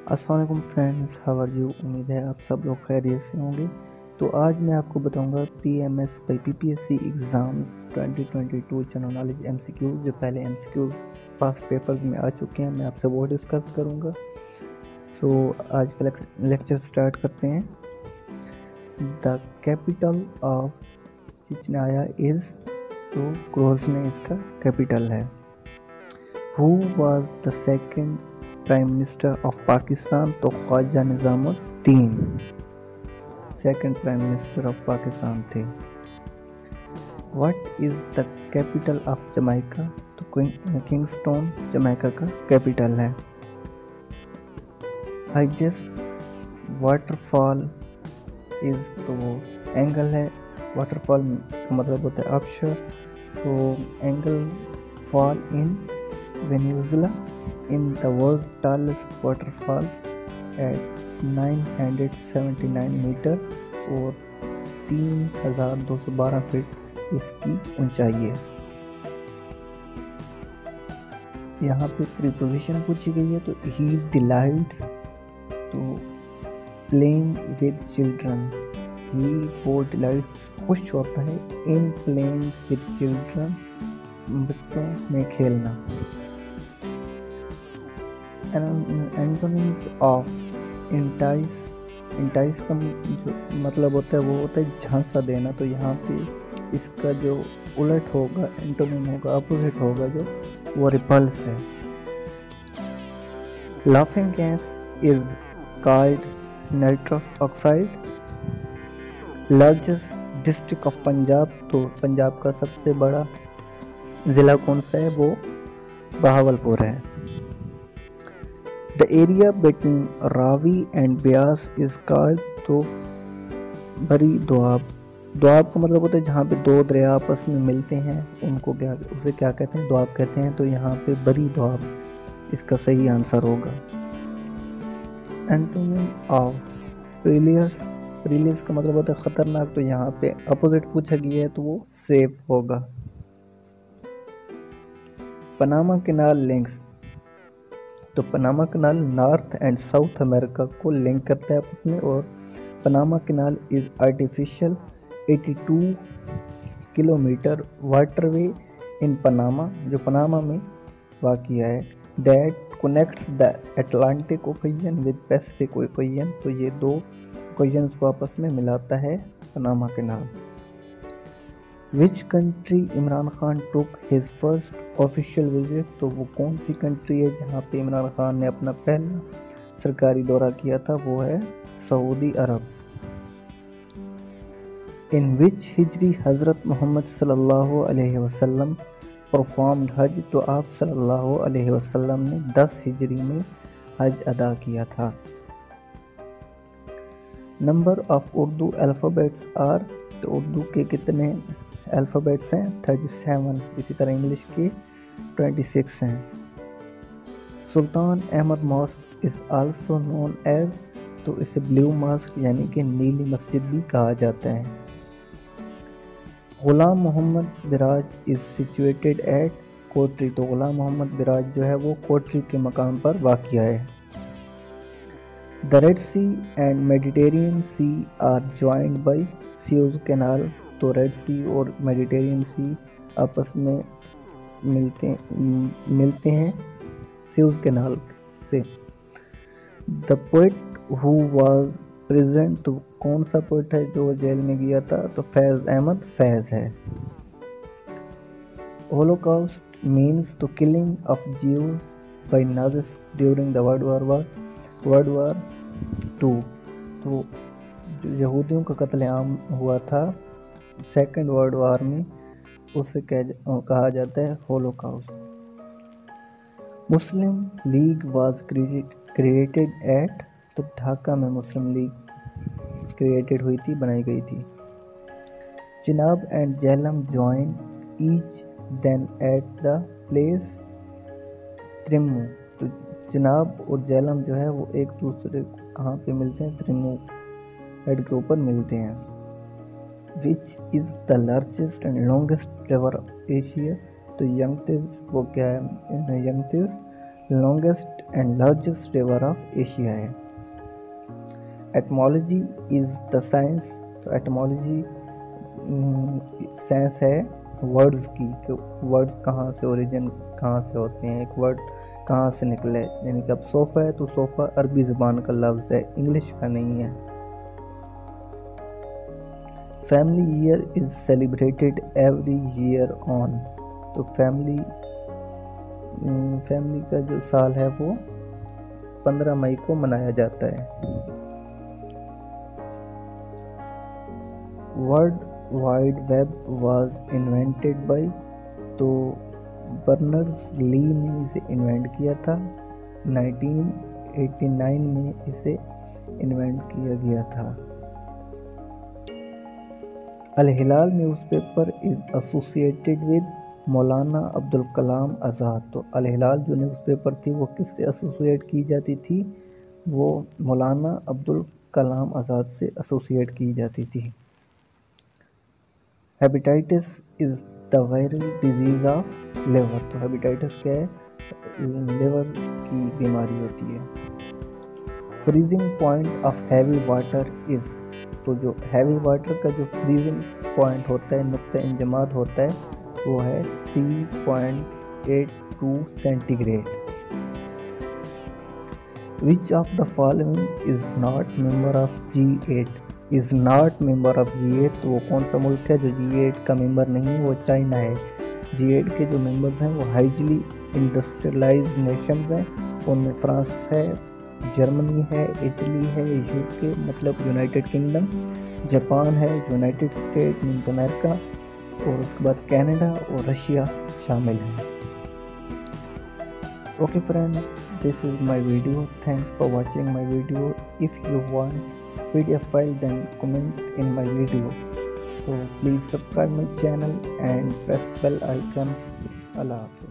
अस्सलाम वालेकुम friends, how are you. उम्मीद है आप सब लोग खैरियत से होंगे। तो आज मैं आपको बताऊंगा PMS by PPSC exams 2022 general knowledge MCQs. जो पहले एमसीक्यू पास्ट पेपर्स में आ चुके हैं, मैं आपसे वो डिस्कस करूंगा। सो आज का लेक्चर स्टार्ट करते हैं। The capital of Chechnya is, तो ग्रोजने इसका कैपिटल है। Who was the second prime minister of Pakistan, तो Khwaja Nizamuddin second prime minister of Pakistan थे। What is the capital of Jamaica, तो किंगस्टोन जमैका का कैपिटल है। हाईएस्ट वाटरफॉल इज़, तो वो एंगल है। वाटरफॉल का मतलब होता है अक्षर, तो Angel Fall in Venezuela in the world tallest waterfall at 979 metre और 3212 फीट इसकी ऊंचाई है। यहाँ पे प्रीपोजिशन पूछी गई है, तो ही डिलाइट्स, तो प्लेइंग विद चिल्ड्रन, ही वो डिलाइट्स खुश होता है, इन प्लेइंग विद चिल्ड्रन बच्चों में खेलना। एंटोनिम्स ऑफ इंटाइस, इंटाइस का जो मतलब होता है वो होता है झांसा देना। तो यहाँ पे इसका जो उलट होगा, एंटोनिम होगा, अपोजिट होगा, जो वो रिपल्स है। Laughing gas is called nitrous oxide. Largest district of Punjab, तो पंजाब का सबसे बड़ा ज़िला कौन सा है, वो बहावलपुर है। The area between Ravi and Beas is called, तो बरी दोआब। दोआब का मतलब होता है जहाँ पे दो दरिया आपस में मिलते हैं, उसे क्या कहते हैं, दोआब कहते हैं। तो यहाँ पे बरी दोआब इसका सही आंसर होगा। एंटोनिम ऑफ पीलियस, पीलियस का मतलब होता है खतरनाक, तो यहाँ पे अपोजिट पूछा गया है, तो वो सेफ होगा। पनामा कैनाल लिंक्स, तो Panama canal north and south America को लिंक करता है आपस में। और Panama canal is artificial 82 kilometre waterway in Panama, जो पनामा में वाक़िया है, that connects the Atlantic occasion with Pacific occasion. तो ये दो ओकेजन्स को आपस में मिलाता है Panama canal. Which country Imran Khan took his first official visit, तो वो कौन सी कंट्री है जहाँ पे इमरान खान ने अपना पहला सरकारी दौरा किया था, वो है सऊदी अरब। इन विच हिजरी हज़रत मोहम्मद सल्लल्लाहु अलैहि वसल्लम परफॉर्म्ड हज, तो आप सल्लल्लाहु अलैहि वसल्लम ने 10 हिजरी में हज अदा किया था। Number of Urdu alphabets are, तो उर्दू के कितने अल्फ़ाबेट्स हैं, 37। इसी तरह इंग्लिश के 26 हैं। Sultan Ahmed mosque is also known as, तो इसे ब्लू मॉस्क यानी कि नीली मस्जिद भी कहा जाता है। गुलाम मोहम्मद बिराज इज़ सिचुएटेड एट कोटरी, तो गुलाम मोहम्मद बिराज जो है वो कोटरी के मकाम पर वाक़िया है। The Red Sea and Mediterranean Sea are joined by Suez Canal, तो रेड सी और मेडिटेरियन सी आपस में मिलते हैं सुएज़ कैनाल से। The poet who was present, तो कौन सा पोइट है जो जेल में गया था, तो फैज़ अहमद फैज़ है। होलोकॉस्ट मीन्स, तो killing of Jews by Nazis during the World War 2, तो जो यहूदियों का कत्लेआम हुआ था सेकेंड वर्ल्ड वार में, उसे कहा जाता है Holocaust. Muslim league was created at, तो ढाका में मुस्लिम लीग क्रिएटेड हुई थी, बनाई गई थी। Chenab and Jhelum join each then at the place Trimmu, तो चिनाब और झेलम जो है वो एक दूसरे को कहाँ पे मिलते हैं, त्रिम्मू हेड के ऊपर मिलते हैं। Which is the largest and longest river of Asia, तो यंगटिस वो क्या है, Yangtze longest and largest river of Asia है। एटमोलॉजी इज द साइंस, तो एटमोलॉजी साइंस है वर्ड्स की, कि वर्ड्स कहाँ से ओरिजिन कहाँ से होते हैं, एक वर्ड कहाँ से निकले। यानी कि अब सोफ़ा है तो सोफ़ा अरबी ज़बान का लफ्ज़ है, इंग्लिश का नहीं है। Family year is celebrated every year on, तो फैमिली का जो साल है वो 15 मई को मनाया जाता है। World wide web was invented by, तो बर्नर्स ली ने इसे इन्वेंट किया था। 1989 में इसे इन्वेंट किया गया था। अल हिलाल न्यूज़पेपर इज़ एसोसिएटेड विद मौलाना अब्दुल कलाम आज़ाद, तो अल हिलाल जो न्यूज़पेपर थी वो किससे एसोसिएट की जाती थी, वो मौलाना अब्दुल कलाम आज़ाद से एसोसिएट की जाती थी। Hepatitis is the viral disease of liver, तो हेपेटाइटिस क्या है, लिवर की बीमारी होती है। Freezing point of heavy water is, तो जो हैवी वाटर का जो फ्रीजिंग पॉइंट होता है, नुक्ता इंजमाद होता है, वो है 3.82 centigrade. Which of the following is not member of G8, is not member of G8, तो वो कौन सा मुल्क है जो G8 का मेंबर नहीं है, वो चाइना है। G8 के जो मेंबर्स हैं वो हाईली इंडस्ट्रियलाइज्ड नेशंस हैं, उनमें फ्रांस है, जर्मनी है, इटली है, यूके मतलब यूनाइटेड किंगडम, जापान है, यूनाइटेड स्टेट मीन्स अमेरिका, और उसके बाद कनाडा और रशिया शामिल हैं। Okay friends, this is my video, thanks for watching my video. If you want PDF file then comment in my video, so please subscribe my channel and press bell icon. Allah Hafiz.